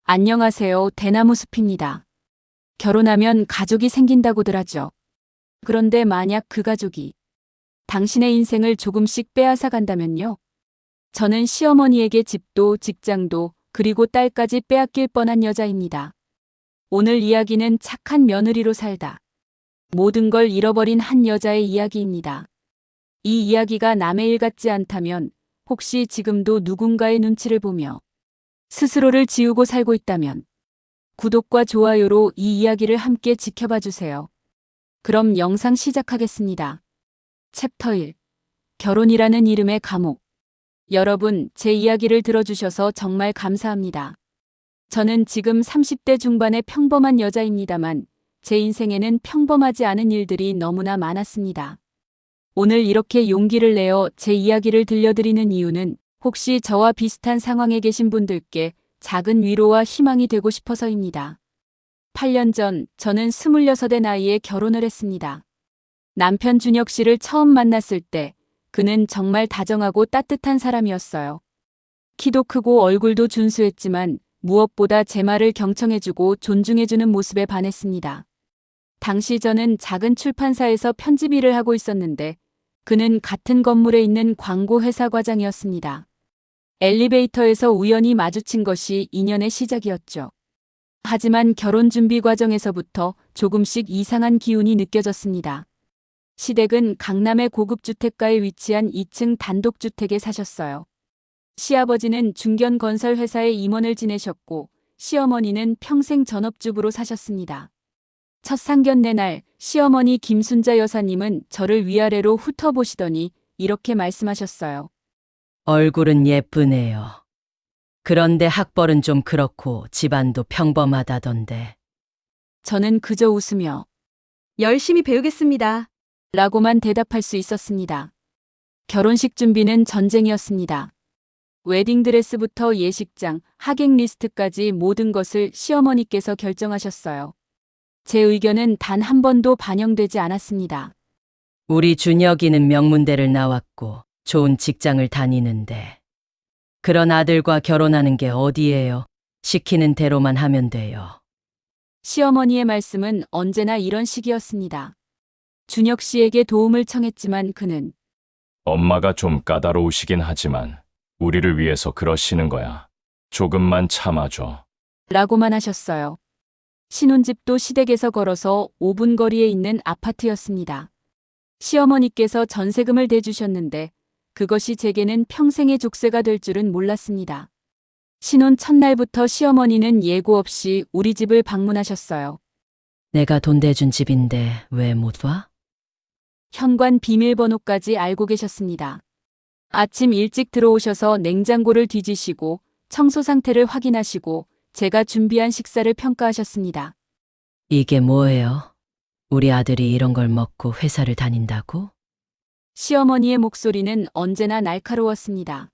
안녕하세요. 대나무 숲입니다. 결혼하면 가족이 생긴다고들 하죠. 그런데 만약 그 가족이 당신의 인생을 조금씩 빼앗아 간다면요? 저는 시어머니에게 집도 직장도 그리고 딸까지 빼앗길 뻔한 여자입니다. 오늘 이야기는 착한 며느리로 살다 모든 걸 잃어버린 한 여자의 이야기입니다. 이 이야기가 남의 일 같지 않다면 혹시 지금도 누군가의 눈치를 보며 스스로를 지우고 살고 있다면 구독과 좋아요로 이 이야기를 함께 지켜봐 주세요. 그럼 영상 시작하겠습니다. 챕터 1. 결혼이라는 이름의 감옥. 여러분, 제 이야기를 들어주셔서 정말 감사합니다. 저는 지금 30대 중반의 평범한 여자입니다만 제 인생에는 평범하지 않은 일들이 너무나 많았습니다. 오늘 이렇게 용기를 내어 제 이야기를 들려드리는 이유는 혹시 저와 비슷한 상황에 계신 분들께 작은 위로와 희망이 되고 싶어서입니다. 8년 전 저는 26의 나이에 결혼을 했습니다. 남편 준혁 씨를 처음 만났을 때 그는 정말 다정하고 따뜻한 사람이었어요. 키도 크고 얼굴도 준수했지만 무엇보다 제 말을 경청해주고 존중해주는 모습에 반했습니다. 당시 저는 작은 출판사에서 편집 일을 하고 있었는데 그는 같은 건물에 있는 광고 회사 과장이었습니다. 엘리베이터에서 우연히 마주친 것이 인연의 시작이었죠. 하지만 결혼 준비 과정에서부터 조금씩 이상한 기운이 느껴졌습니다. 시댁은 강남의 고급 주택가에 위치한 2층 단독주택에 사셨어요. 시아버지는 중견 건설 회사의 임원을 지내셨고 시어머니는 평생 전업주부로 사셨습니다. 첫 상견례 날 시어머니 김순자 여사님은 저를 위아래로 훑어보시더니 이렇게 말씀하셨어요. 얼굴은 예쁘네요. 그런데 학벌은 좀 그렇고 집안도 평범하다던데. 저는 그저 웃으며 열심히 배우겠습니다. 라고만 대답할 수 있었습니다. 결혼식 준비는 전쟁이었습니다. 웨딩드레스부터 예식장, 하객 리스트까지 모든 것을 시어머니께서 결정하셨어요. 제 의견은 단 한 번도 반영되지 않았습니다. 우리 준혁이는 명문대를 나왔고 좋은 직장을 다니는데. 그런 아들과 결혼하는 게 어디예요? 시키는 대로만 하면 돼요. 시어머니의 말씀은 언제나 이런 식이었습니다. 준혁 씨에게 도움을 청했지만 그는 엄마가 좀 까다로우시긴 하지만 우리를 위해서 그러시는 거야. 조금만 참아줘. 라고만 하셨어요. 신혼집도 시댁에서 걸어서 5분 거리에 있는 아파트였습니다. 시어머니께서 전세금을 대주셨는데 그것이 제게는 평생의 족쇄가 될 줄은 몰랐습니다. 신혼 첫날부터 시어머니는 예고 없이 우리 집을 방문하셨어요. 내가 돈 대준 집인데 왜 못 와? 현관 비밀번호까지 알고 계셨습니다. 아침 일찍 들어오셔서 냉장고를 뒤지시고 청소 상태를 확인하시고 제가 준비한 식사를 평가하셨습니다. 이게 뭐예요? 우리 아들이 이런 걸 먹고 회사를 다닌다고? 시어머니의 목소리는 언제나 날카로웠습니다.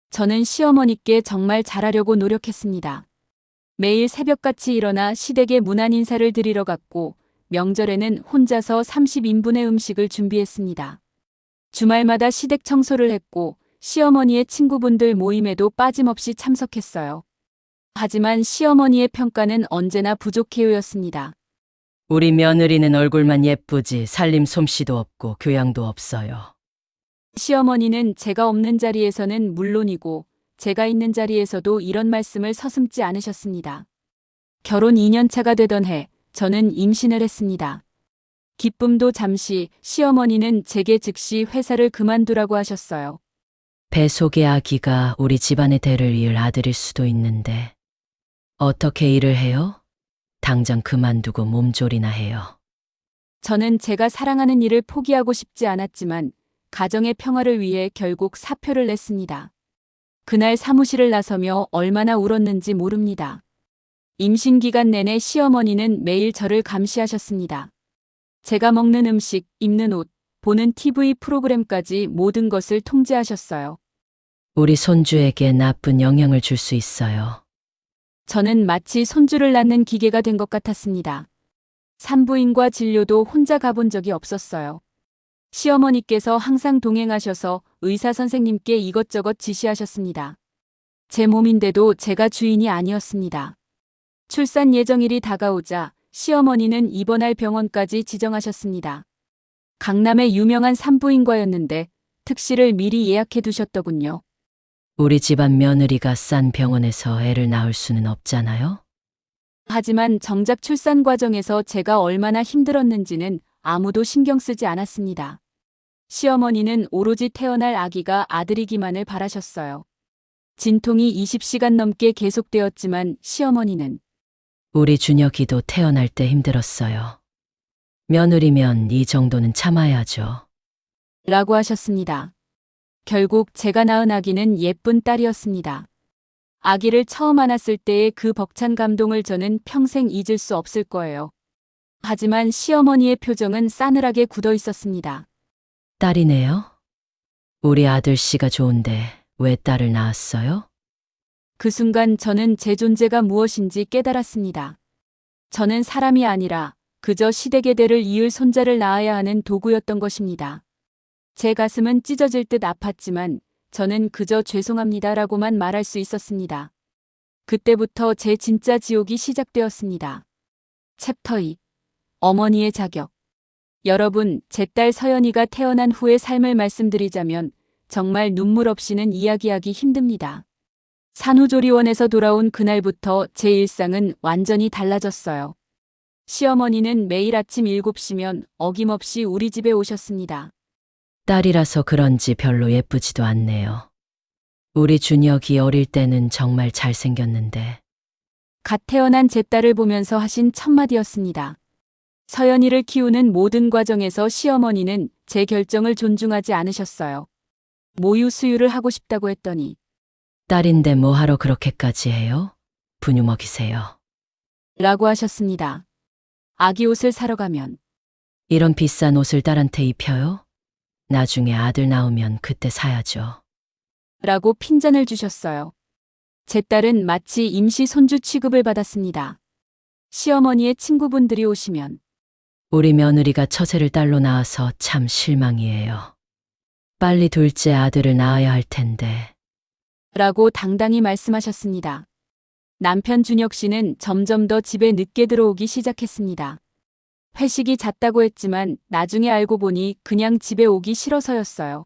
저는 시어머니께 정말 잘하려고 노력했습니다. 매일 새벽같이 일어나 시댁에 문안 인사를 드리러 갔고 명절에는 혼자서 30인분의 음식을 준비했습니다. 주말마다 시댁 청소를 했고 시어머니의 친구분들 모임에도 빠짐없이 참석했어요. 하지만 시어머니의 평가는 언제나 부족해요였습니다. 우리 며느리는 얼굴만 예쁘지 살림 솜씨도 없고 교양도 없어요. 시어머니는 제가 없는 자리에서는 물론이고 제가 있는 자리에서도 이런 말씀을 서슴지 않으셨습니다. 결혼 2년 차가 되던 해 저는 임신을 했습니다. 기쁨도 잠시 시어머니는 제게 즉시 회사를 그만두라고 하셨어요. 배 속의 아기가 우리 집안의 대를 이을 아들일 수도 있는데 어떻게 일을 해요? 당장 그만두고 몸조리나 해요. 저는 제가 사랑하는 일을 포기하고 싶지 않았지만 가정의 평화를 위해 결국 사표를 냈습니다. 그날 사무실을 나서며 얼마나 울었는지 모릅니다. 임신 기간 내내 시어머니는 매일 저를 감시하셨습니다. 제가 먹는 음식, 입는 옷, 보는 TV 프로그램까지 모든 것을 통제하셨어요. 우리 손주에게 나쁜 영향을 줄 수 있어요. 저는 마치 손주를 낳는 기계가 된 것 같았습니다. 산부인과 진료도 혼자 가본 적이 없었어요. 시어머니께서 항상 동행하셔서 의사 선생님께 이것저것 지시하셨습니다. 제 몸인데도 제가 주인이 아니었습니다. 출산 예정일이 다가오자 시어머니는 입원할 병원까지 지정하셨습니다. 강남의 유명한 산부인과였는데 특실을 미리 예약해 두셨더군요. 우리 집안 며느리가 싼 병원에서 애를 낳을 수는 없잖아요? 하지만 정작 출산 과정에서 제가 얼마나 힘들었는지는 아무도 신경 쓰지 않았습니다. 시어머니는 오로지 태어날 아기가 아들이기만을 바라셨어요. 진통이 20시간 넘게 계속되었지만 시어머니는 우리 준혁이도 태어날 때 힘들었어요. 며느리면 이 정도는 참아야죠. 라고 하셨습니다. 결국 제가 낳은 아기는 예쁜 딸이었습니다. 아기를 처음 안았을 때의 그 벅찬 감동을 저는 평생 잊을 수 없을 거예요. 하지만 시어머니의 표정은 싸늘하게 굳어 있었습니다. 딸이네요? 우리 아들 씨가 좋은데 왜 딸을 낳았어요? 그 순간 저는 제 존재가 무엇인지 깨달았습니다. 저는 사람이 아니라 그저 시댁의 대를 이을 손자를 낳아야 하는 도구였던 것입니다. 제 가슴은 찢어질 듯 아팠지만 저는 그저 죄송합니다라고만 말할 수 있었습니다. 그때부터 제 진짜 지옥이 시작되었습니다. 챕터 2. 어머니의 자격. 여러분, 제 딸 서연이가 태어난 후의 삶을 말씀드리자면 정말 눈물 없이는 이야기하기 힘듭니다. 산후조리원에서 돌아온 그날부터 제 일상은 완전히 달라졌어요. 시어머니는 매일 아침 7시면 어김없이 우리 집에 오셨습니다. 딸이라서 그런지 별로 예쁘지도 않네요. 우리 준혁이 어릴 때는 정말 잘생겼는데. 갓 태어난 제 딸을 보면서 하신 첫마디였습니다. 서연이를 키우는 모든 과정에서 시어머니는 제 결정을 존중하지 않으셨어요. 모유 수유를 하고 싶다고 했더니 딸인데 뭐하러 그렇게까지 해요? 분유 먹이세요. 라고 하셨습니다. 아기 옷을 사러 가면 이런 비싼 옷을 딸한테 입혀요? 나중에 아들 나오면 그때 사야죠. 라고 핀잔을 주셨어요. 제 딸은 마치 임시 손주 취급을 받았습니다. 시어머니의 친구분들이 오시면 우리 며느리가 처제를 딸로 낳아서 참 실망이에요. 빨리 둘째 아들을 낳아야 할 텐데. 라고 당당히 말씀하셨습니다. 남편 준혁 씨는 점점 더 집에 늦게 들어오기 시작했습니다. 회식이 잦다고 했지만 나중에 알고 보니 그냥 집에 오기 싫어서였어요.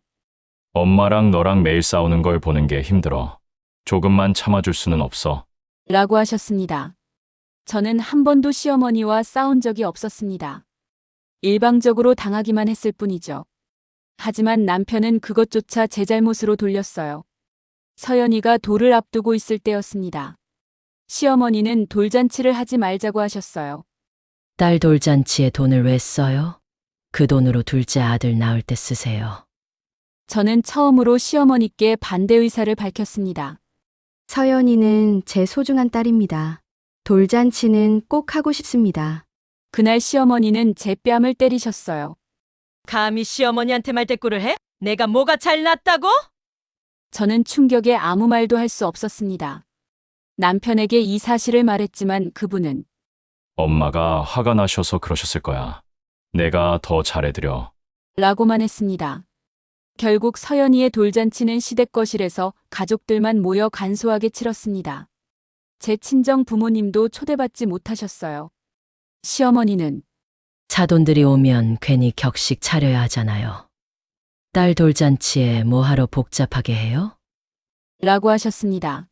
엄마랑 너랑 매일 싸우는 걸 보는 게 힘들어. 조금만 참아줄 수는 없어. 라고 하셨습니다. 저는 한 번도 시어머니와 싸운 적이 없었습니다. 일방적으로 당하기만 했을 뿐이죠. 하지만 남편은 그것조차 제 잘못으로 돌렸어요. 서연이가 돌을 앞두고 있을 때였습니다. 시어머니는 돌잔치를 하지 말자고 하셨어요. 딸 돌잔치에 돈을 왜 써요? 그 돈으로 둘째 아들 낳을 때 쓰세요. 저는 처음으로 시어머니께 반대 의사를 밝혔습니다. 서연이는 제 소중한 딸입니다. 돌잔치는 꼭 하고 싶습니다. 그날 시어머니는 제 뺨을 때리셨어요. 감히 시어머니한테 말대꾸를 해? 내가 뭐가 잘났다고? 저는 충격에 아무 말도 할 수 없었습니다. 남편에게 이 사실을 말했지만 그분은 엄마가 화가 나셔서 그러셨을 거야. 내가 더 잘해드려. 라고만 했습니다. 결국 서연이의 돌잔치는 시댁 거실에서 가족들만 모여 간소하게 치렀습니다. 제 친정 부모님도 초대받지 못하셨어요. 시어머니는 사돈들이 오면 괜히 격식 차려야 하잖아요. 딸 돌잔치에 뭐하러 복잡하게 해요? 라고 하셨습니다.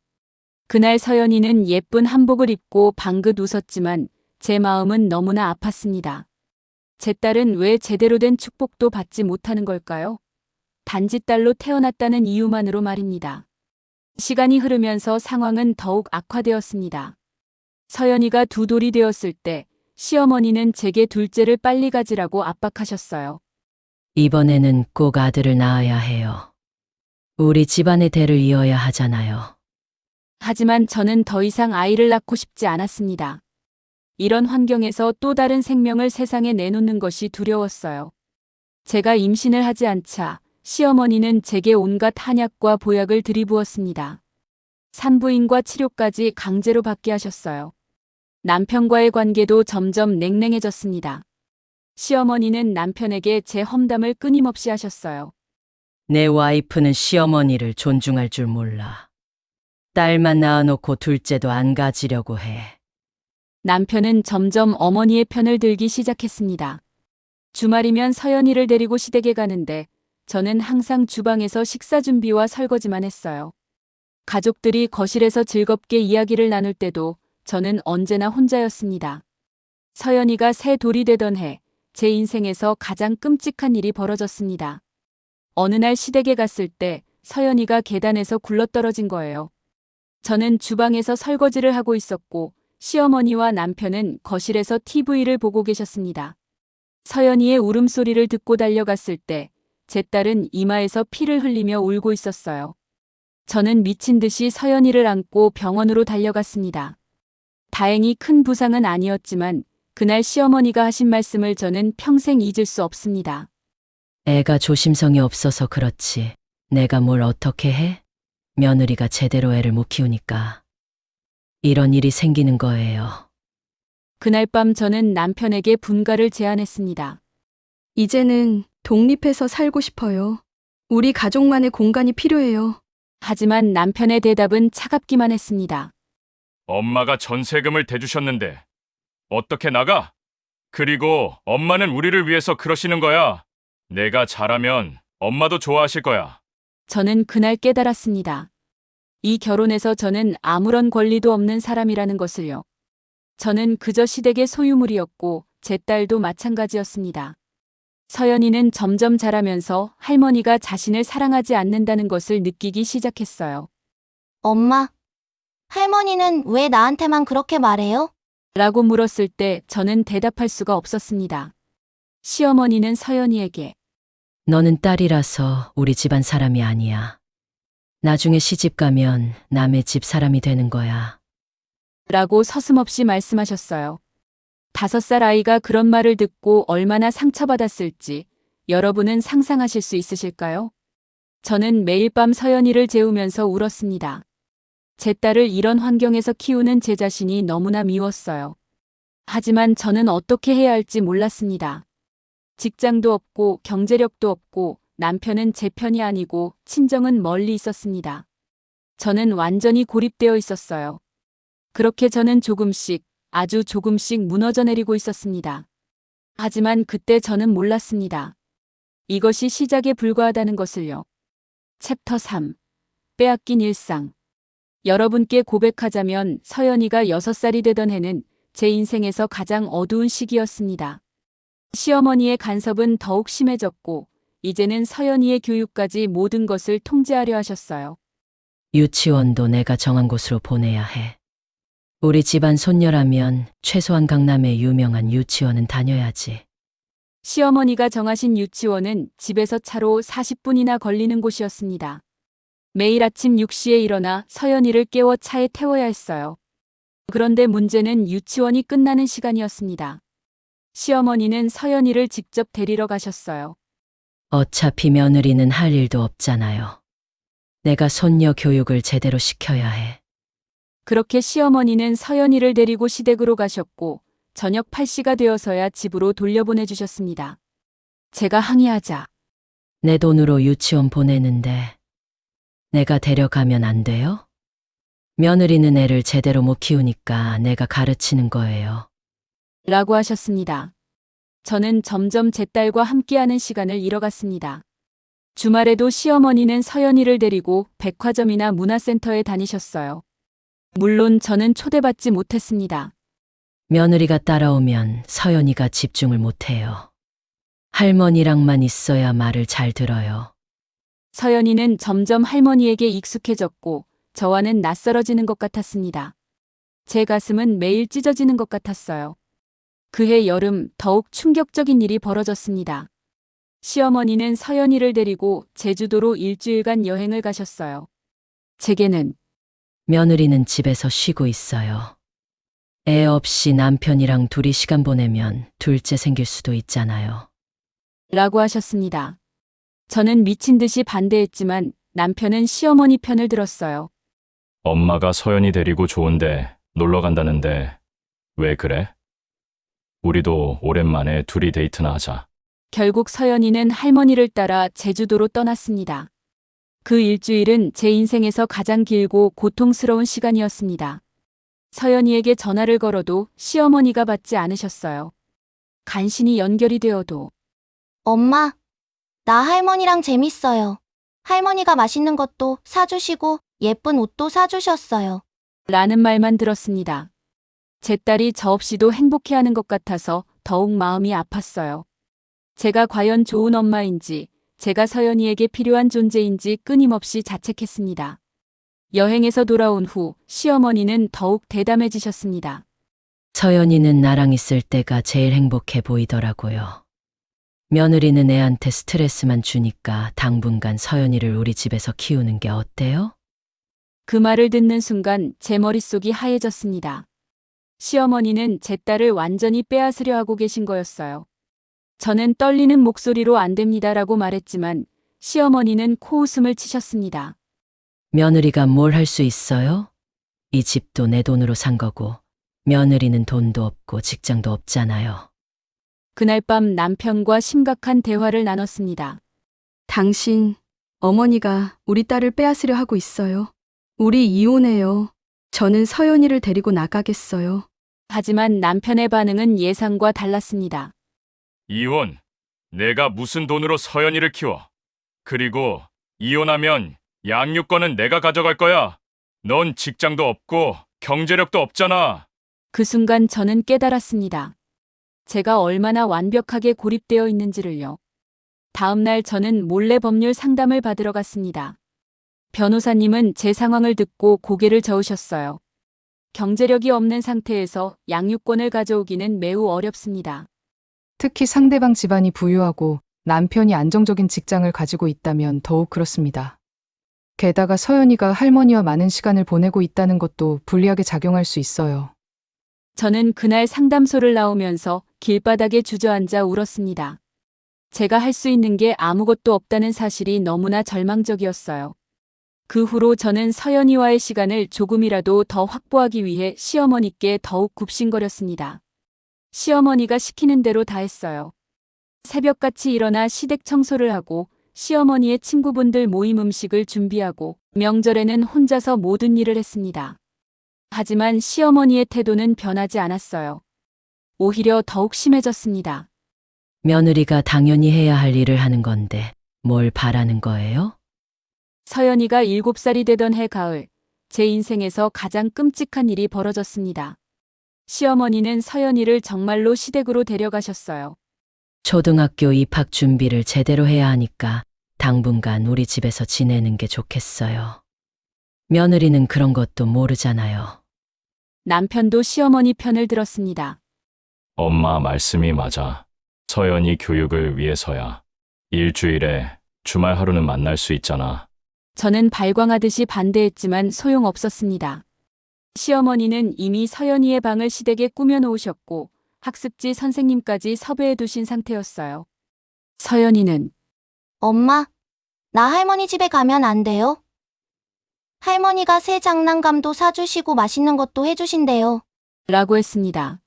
그날 서연이는 예쁜 한복을 입고 방긋 웃었지만 제 마음은 너무나 아팠습니다. 제 딸은 왜 제대로 된 축복도 받지 못하는 걸까요? 단지 딸로 태어났다는 이유만으로 말입니다. 시간이 흐르면서 상황은 더욱 악화되었습니다. 서연이가 두 돌이 되었을 때 시어머니는 제게 둘째를 빨리 가지라고 압박하셨어요. 이번에는 꼭 아들을 낳아야 해요. 우리 집안의 대를 이어야 하잖아요. 하지만 저는 더 이상 아이를 낳고 싶지 않았습니다. 이런 환경에서 또 다른 생명을 세상에 내놓는 것이 두려웠어요. 제가 임신을 하지 않자 시어머니는 제게 온갖 한약과 보약을 들이부었습니다. 산부인과 치료까지 강제로 받게 하셨어요. 남편과의 관계도 점점 냉랭해졌습니다. 시어머니는 남편에게 제 험담을 끊임없이 하셨어요. 내 와이프는 시어머니를 존중할 줄 몰라. 딸만 낳아놓고 둘째도 안 가지려고 해. 남편은 점점 어머니의 편을 들기 시작했습니다. 주말이면 서연이를 데리고 시댁에 가는데 저는 항상 주방에서 식사 준비와 설거지만 했어요. 가족들이 거실에서 즐겁게 이야기를 나눌 때도 저는 언제나 혼자였습니다. 서연이가 새 돌이 되던 해, 제 인생에서 가장 끔찍한 일이 벌어졌습니다. 어느 날 시댁에 갔을 때 서연이가 계단에서 굴러떨어진 거예요. 저는 주방에서 설거지를 하고 있었고 시어머니와 남편은 거실에서 TV를 보고 계셨습니다. 서연이의 울음소리를 듣고 달려갔을 때 제 딸은 이마에서 피를 흘리며 울고 있었어요. 저는 미친 듯이 서연이를 안고 병원으로 달려갔습니다. 다행히 큰 부상은 아니었지만 그날 시어머니가 하신 말씀을 저는 평생 잊을 수 없습니다. 애가 조심성이 없어서 그렇지. 내가 뭘 어떻게 해? 며느리가 제대로 애를 못 키우니까. 이런 일이 생기는 거예요. 그날 밤 저는 남편에게 분가를 제안했습니다. 이제는 독립해서 살고 싶어요. 우리 가족만의 공간이 필요해요. 하지만 남편의 대답은 차갑기만 했습니다. 엄마가 전세금을 대주셨는데 어떻게 나가? 그리고 엄마는 우리를 위해서 그러시는 거야. 내가 잘하면 엄마도 좋아하실 거야. 저는 그날 깨달았습니다. 이 결혼에서 저는 아무런 권리도 없는 사람이라는 것을요. 저는 그저 시댁의 소유물이었고 제 딸도 마찬가지였습니다. 서연이는 점점 자라면서 할머니가 자신을 사랑하지 않는다는 것을 느끼기 시작했어요. 엄마, 할머니는 왜 나한테만 그렇게 말해요? 라고 물었을 때 저는 대답할 수가 없었습니다. 시어머니는 서연이에게 너는 딸이라서 우리 집안 사람이 아니야. 나중에 시집 가면 남의 집 사람이 되는 거야. 라고 서슴없이 말씀하셨어요. 5살 아이가 그런 말을 듣고 얼마나 상처받았을지 여러분은 상상하실 수 있으실까요? 저는 매일 밤 서연이를 재우면서 울었습니다. 제 딸을 이런 환경에서 키우는 제 자신이 너무나 미웠어요. 하지만 저는 어떻게 해야 할지 몰랐습니다. 직장도 없고 경제력도 없고 남편은 제 편이 아니고 친정은 멀리 있었습니다. 저는 완전히 고립되어 있었어요. 그렇게 저는 조금씩, 아주 조금씩 무너져 내리고 있었습니다. 하지만 그때 저는 몰랐습니다. 이것이 시작에 불과하다는 것을요. 챕터 3. 빼앗긴 일상. 여러분께 고백하자면 서연이가 6살이 되던 해는 제 인생에서 가장 어두운 시기였습니다. 시어머니의 간섭은 더욱 심해졌고 이제는 서연이의 교육까지 모든 것을 통제하려 하셨어요. 유치원도 내가 정한 곳으로 보내야 해. 우리 집안 손녀라면 최소한 강남의 유명한 유치원은 다녀야지. 시어머니가 정하신 유치원은 집에서 차로 40분이나 걸리는 곳이었습니다. 매일 아침 6시에 일어나 서연이를 깨워 차에 태워야 했어요. 그런데 문제는 유치원이 끝나는 시간이었습니다. 시어머니는 서연이를 직접 데리러 가셨어요. 어차피 며느리는 할 일도 없잖아요. 내가 손녀 교육을 제대로 시켜야 해. 그렇게 시어머니는 서연이를 데리고 시댁으로 가셨고 저녁 8시가 되어서야 집으로 돌려보내주셨습니다. 제가 항의하자 내 돈으로 유치원 보내는데 내가 데려가면 안 돼요? 며느리는 애를 제대로 못 키우니까 내가 가르치는 거예요. 라고 하셨습니다. 저는 점점 제 딸과 함께하는 시간을 잃어갔습니다. 주말에도 시어머니는 서연이를 데리고 백화점이나 문화센터에 다니셨어요. 물론 저는 초대받지 못했습니다. 며느리가 따라오면 서연이가 집중을 못해요. 할머니랑만 있어야 말을 잘 들어요. 서연이는 점점 할머니에게 익숙해졌고 저와는 낯설어지는 것 같았습니다. 제 가슴은 매일 찢어지는 것 같았어요. 그해 여름 더욱 충격적인 일이 벌어졌습니다. 시어머니는 서연이를 데리고 제주도로 일주일간 여행을 가셨어요. 제게는 며느리는 집에서 쉬고 있어요. 애 없이 남편이랑 둘이 시간 보내면 둘째 생길 수도 있잖아요. 라고 하셨습니다. 저는 미친 듯이 반대했지만 남편은 시어머니 편을 들었어요. 엄마가 서연이 데리고 좋은데 놀러 간다는데 왜 그래? 우리도 오랜만에 둘이 데이트나 하자. 결국 서연이는 할머니를 따라 제주도로 떠났습니다. 그 일주일은 제 인생에서 가장 길고 고통스러운 시간이었습니다. 서연이에게 전화를 걸어도 시어머니가 받지 않으셨어요. 간신히 연결이 되어도 엄마, 나 할머니랑 재밌어요. 할머니가 맛있는 것도 사주시고 예쁜 옷도 사주셨어요. 라는 말만 들었습니다. 제 딸이 저 없이도 행복해하는 것 같아서 더욱 마음이 아팠어요. 제가 과연 좋은 엄마인지, 제가 서연이에게 필요한 존재인지 끊임없이 자책했습니다. 여행에서 돌아온 후 시어머니는 더욱 대담해지셨습니다. 서연이는 나랑 있을 때가 제일 행복해 보이더라고요. 며느리는 애한테 스트레스만 주니까 당분간 서연이를 우리 집에서 키우는 게 어때요? 그 말을 듣는 순간 제 머릿속이 하얘졌습니다. 시어머니는 제 딸을 완전히 빼앗으려 하고 계신 거였어요. 저는 떨리는 목소리로 안 됩니다라고 말했지만 시어머니는 코웃음을 치셨습니다. 며느리가 뭘 할 수 있어요? 이 집도 내 돈으로 산 거고, 며느리는 돈도 없고 직장도 없잖아요. 그날 밤 남편과 심각한 대화를 나눴습니다. 당신, 어머니가 우리 딸을 빼앗으려 하고 있어요. 우리 이혼해요. 저는 서연이를 데리고 나가겠어요. 하지만 남편의 반응은 예상과 달랐습니다. 이혼. 내가 무슨 돈으로 서연이를 키워. 그리고 이혼하면 양육권은 내가 가져갈 거야. 넌 직장도 없고 경제력도 없잖아. 그 순간 저는 깨달았습니다. 제가 얼마나 완벽하게 고립되어 있는지를요. 다음 날 저는 몰래 법률 상담을 받으러 갔습니다. 변호사님은 제 상황을 듣고 고개를 저으셨어요. 경제력이 없는 상태에서 양육권을 가져오기는 매우 어렵습니다. 특히 상대방 집안이 부유하고 남편이 안정적인 직장을 가지고 있다면 더욱 그렇습니다. 게다가 서연이가 할머니와 많은 시간을 보내고 있다는 것도 불리하게 작용할 수 있어요. 저는 그날 상담소를 나오면서 길바닥에 주저앉아 울었습니다. 제가 할 수 있는 게 아무것도 없다는 사실이 너무나 절망적이었어요. 그 후로 저는 서연이와의 시간을 조금이라도 더 확보하기 위해 시어머니께 더욱 굽신거렸습니다. 시어머니가 시키는 대로 다 했어요. 새벽같이 일어나 시댁 청소를 하고 시어머니의 친구분들 모임 음식을 준비하고 명절에는 혼자서 모든 일을 했습니다. 하지만 시어머니의 태도는 변하지 않았어요. 오히려 더욱 심해졌습니다. 며느리가 당연히 해야 할 일을 하는 건데 뭘 바라는 거예요? 서연이가 7살이 되던 해 가을, 제 인생에서 가장 끔찍한 일이 벌어졌습니다. 시어머니는 서연이를 정말로 시댁으로 데려가셨어요. 초등학교 입학 준비를 제대로 해야 하니까 당분간 우리 집에서 지내는 게 좋겠어요. 며느리는 그런 것도 모르잖아요. 남편도 시어머니 편을 들었습니다. 엄마 말씀이 맞아. 서연이 교육을 위해서야. 일주일에 주말 하루는 만날 수 있잖아. 저는 발광하듯이 반대했지만 소용없었습니다. 시어머니는 이미 서연이의 방을 시댁에 꾸며놓으셨고 학습지 선생님까지 섭외해 두신 상태였어요. 서연이는 엄마, 나 할머니 집에 가면 안 돼요? 할머니가 새 장난감도 사주시고 맛있는 것도 해주신대요. 라고 했습니다.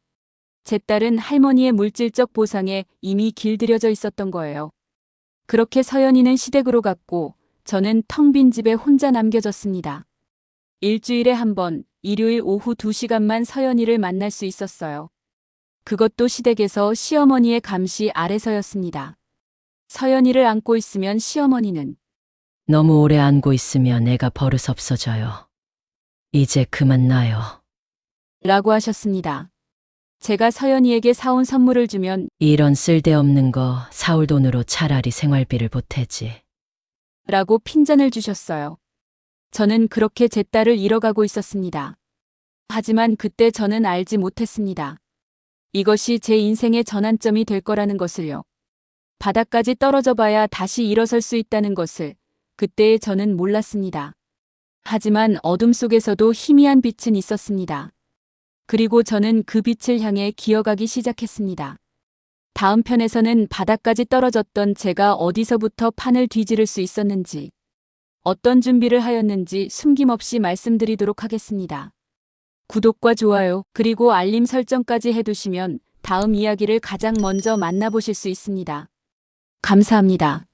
제 딸은 할머니의 물질적 보상에 이미 길들여져 있었던 거예요. 그렇게 서연이는 시댁으로 갔고 저는 텅 빈 집에 혼자 남겨졌습니다. 일주일에 한 번, 일요일 오후 2시간만 서연이를 만날 수 있었어요. 그것도 시댁에서 시어머니의 감시 아래서였습니다. 서연이를 안고 있으면 시어머니는 너무 오래 안고 있으면 애가 버릇 없어져요. 이제 그만 놔요. 라고 하셨습니다. 제가 서연이에게 사온 선물을 주면 이런 쓸데없는 거 사올 돈으로 차라리 생활비를 보태지. 라고 핀잔을 주셨어요. 저는 그렇게 제 딸을 잃어가고 있었습니다. 하지만 그때 저는 알지 못했습니다. 이것이 제 인생의 전환점이 될 거라는 것을요. 바닥까지 떨어져 봐야 다시 일어설 수 있다는 것을 그때의 저는 몰랐습니다. 하지만 어둠 속에서도 희미한 빛은 있었습니다. 그리고 저는 그 빛을 향해 기어가기 시작했습니다. 다음 편에서는 바닥까지 떨어졌던 제가 어디서부터 판을 뒤지를 수 있었는지, 어떤 준비를 하였는지 숨김없이 말씀드리도록 하겠습니다. 구독과 좋아요, 그리고 알림 설정까지 해두시면 다음 이야기를 가장 먼저 만나보실 수 있습니다. 감사합니다.